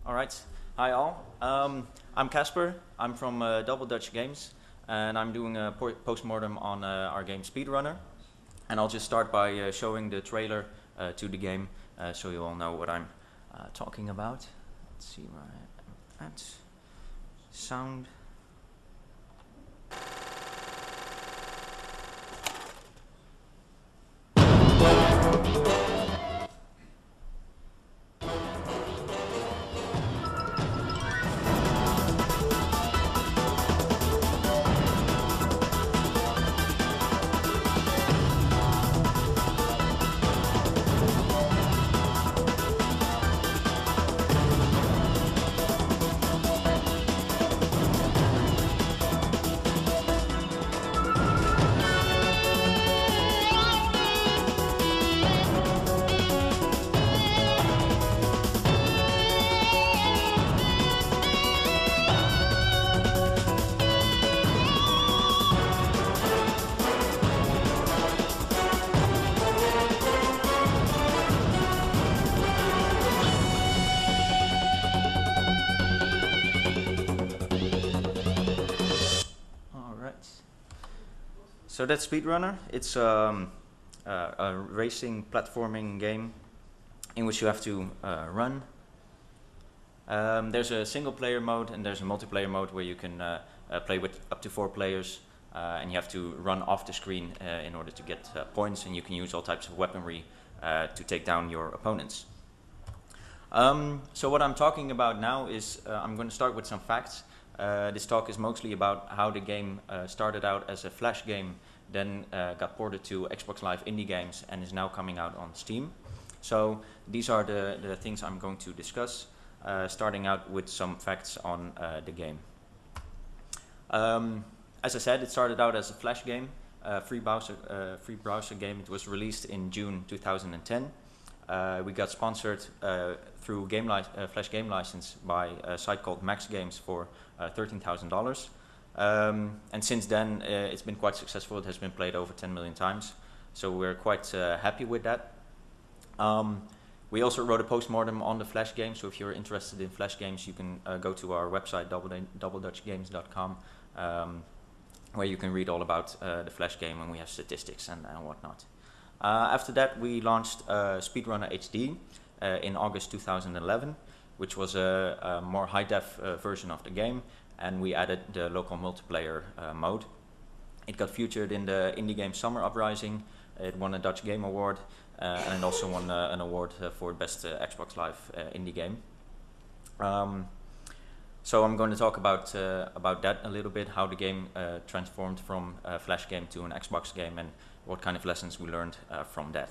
Alright, hi all. I'm Casper, I'm from Double Dutch Games, and I'm doing a post-mortem on our game Speedrunner. And I'll just start by showing the trailer to the game, so you all know what I'm talking about. Let's see where I am at. Sound. So that's Speedrunner. It's a racing platforming game in which you have to run. There's a single player mode and there's a multiplayer mode where you can play with up to 4 players and you have to run off the screen in order to get points, and you can use all types of weaponry to take down your opponents. So what I'm talking about now is I'm going to start with some facts. This talk is mostly about how the game started out as a Flash game, then got ported to Xbox Live Indie Games and is now coming out on Steam. So these are the things I'm going to discuss, starting out with some facts on the game. As I said, it started out as a Flash game, free browser game. It was released in June 2010. We got sponsored through Flash Game License by a site called Max Games for $13,000. And since then it's been quite successful. It has been played over 10 million times. So we're quite happy with that. We also wrote a post-mortem on the Flash game. So if you're interested in Flash games, you can go to our website, doubledutchgames.com, where you can read all about the Flash game, and we have statistics and whatnot. After that, we launched Speedrunner HD in August 2011, which was a more high-def version of the game, and we added the local multiplayer mode. It got featured in the Indie Game Summer Uprising. It won a Dutch Game Award, and it also won an award for Best Xbox Live Indie Game. So I'm going to talk about that a little bit, how the game transformed from a Flash game to an Xbox game, and what kind of lessons we learned from that.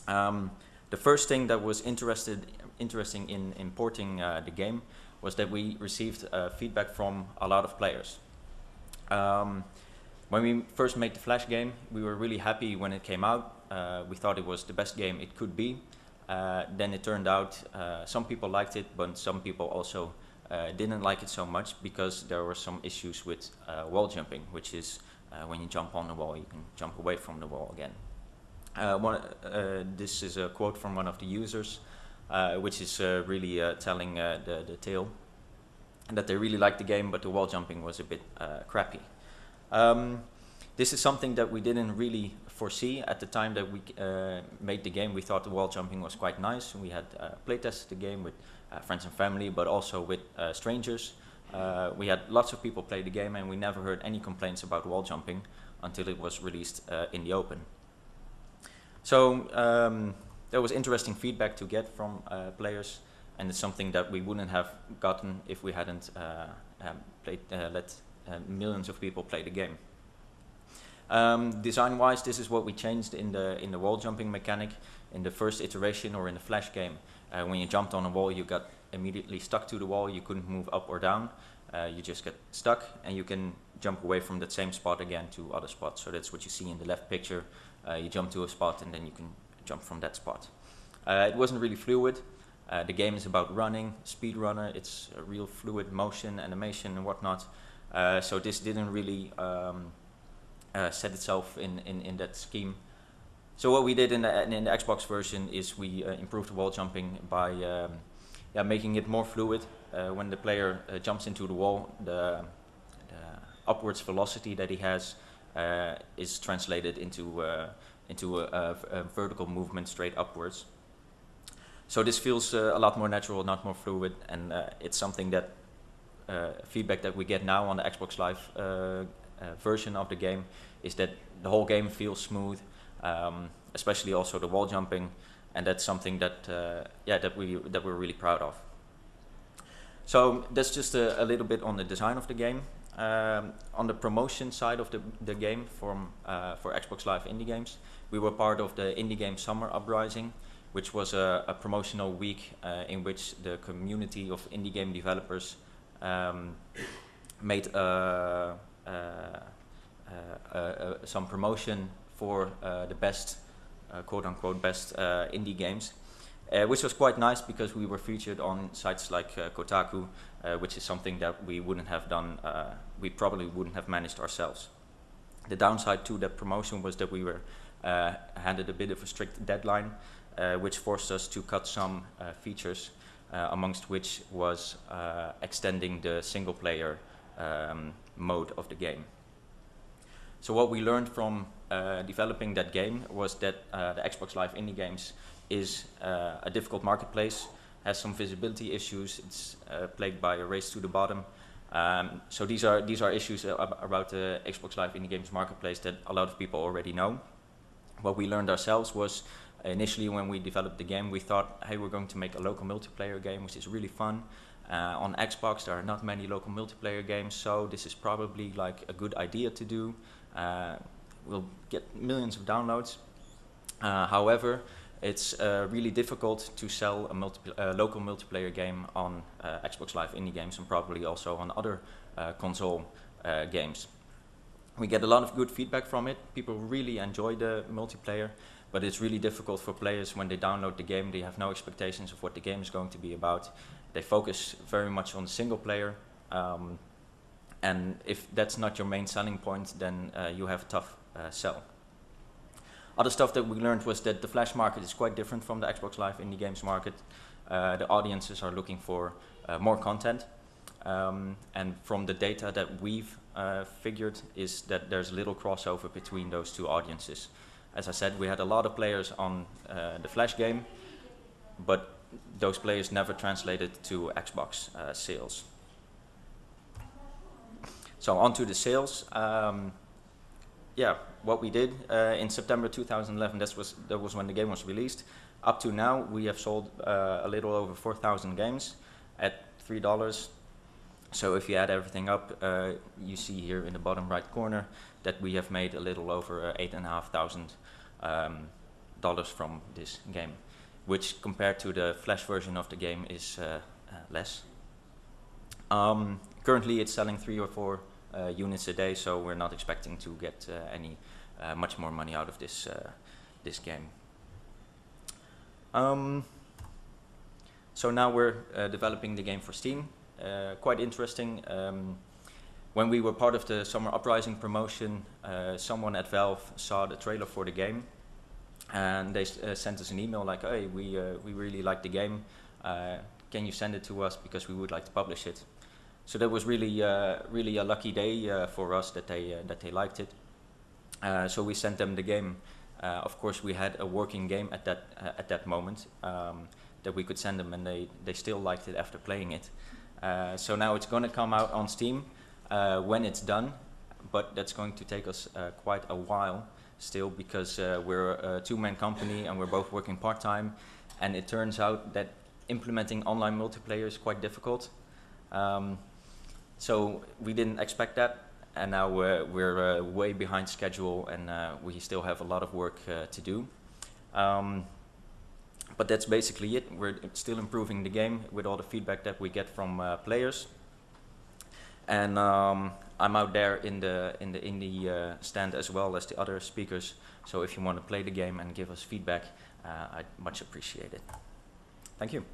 The first thing that was interesting in importing the game was that we received feedback from a lot of players. When we first made the Flash game, we were really happy when it came out. We thought it was the best game it could be. Then it turned out some people liked it, but some people also didn't like it so much because there were some issues with wall jumping, which is when you jump on the wall, you can jump away from the wall again. This is a quote from one of the users, which is really telling the tale, and that they really liked the game, but the wall jumping was a bit crappy. This is something that we didn't really foresee at the time that we made the game. We thought the wall jumping was quite nice. We had playtested the game with friends and family, but also with strangers. We had lots of people play the game, and we never heard any complaints about wall jumping until it was released in the open. So there was interesting feedback to get from players, and it's something that we wouldn't have gotten if we hadn't let millions of people play the game. Design-wise, this is what we changed in the wall jumping mechanic. In the first iteration, or in the Flash game, when you jumped on a wall, you got immediately stuck to the wall. You couldn't move up or down. You just get stuck, and you can jump away from that same spot again to other spots. So that's what you see in the left picture. You jump to a spot, and then you can jump from that spot. It wasn't really fluid. The game is about running, Speedrunner. It's a real fluid motion, animation, and whatnot. So this didn't really set itself in that scheme. So what we did in the Xbox version is we improved the wall jumping by making it more fluid. When the player jumps into the wall, the upwards velocity that he has is translated into a vertical movement straight upwards. So this feels a lot more natural, a lot more fluid, and it's something that feedback that we get now on the Xbox Live version of the game is that the whole game feels smooth, especially also the wall jumping, and that's something that that we're really proud of. So that's just a little bit on the design of the game. On the promotion side of the game for Xbox Live Indie Games, we were part of the Indie Game Summer Uprising, which was a promotional week in which the community of indie game developers made some promotion for the best, quote-unquote, best indie games. Which was quite nice because we were featured on sites like Kotaku, which is something that we wouldn't have done, we probably wouldn't have managed ourselves. The downside to that promotion was that we were handed a bit of a strict deadline, which forced us to cut some features, amongst which was extending the single player mode of the game. So what we learned from developing that game was that the Xbox Live Indie Games is a difficult marketplace, has some visibility issues, it's plagued by a race to the bottom. So these are issues about the Xbox Live Indie Games marketplace that a lot of people already know. What we learned ourselves was, initially when we developed the game, we thought, hey, we're going to make a local multiplayer game, which is really fun. On Xbox there are not many local multiplayer games, so this is probably like a good idea to do. We'll get millions of downloads. However, it's really difficult to sell a local multiplayer game on Xbox Live Indie Games, and probably also on other console games. We get a lot of good feedback from it. People really enjoy the multiplayer, but it's really difficult for players when they download the game. They have no expectations of what the game is going to be about. They focus very much on single player, and if that's not your main selling point, then you have a tough sell. Other stuff that we learned was that the Flash market is quite different from the Xbox Live Indie Games market. The audiences are looking for more content, and from the data that we've figured is that there's little crossover between those two audiences. As I said, we had a lot of players on the Flash game, but those players never translated to Xbox sales. So on to the sales. What we did in September 2011, that was when the game was released. Up to now, we have sold a little over 4,000 games at $3. So if you add everything up, you see here in the bottom right corner that we have made a little over $8,500 from this game, which compared to the Flash version of the game is less. Currently it's selling 3 or 4 units a day, so we're not expecting to get much more money out of this game. So now we're developing the game for Steam. Quite interesting. When we were part of the Summer Uprising promotion, someone at Valve saw the trailer for the game, and they sent us an email like, hey, we really like the game, can you send it to us because we would like to publish it. So that was really really a lucky day for us that they liked it. So we sent them the game. Of course, we had a working game at that moment that we could send them, and they still liked it after playing it. So now it's going to come out on Steam when it's done, but that's going to take us quite a while still, because we're a two-man company and we're both working part-time, and it turns out that implementing online multiplayer is quite difficult. So we didn't expect that, and now we're way behind schedule, and we still have a lot of work to do. But that's basically it. We're still improving the game with all the feedback that we get from players. And I'm out there in the indie stand as well as the other speakers. So if you want to play the game and give us feedback, I'd much appreciate it. Thank you.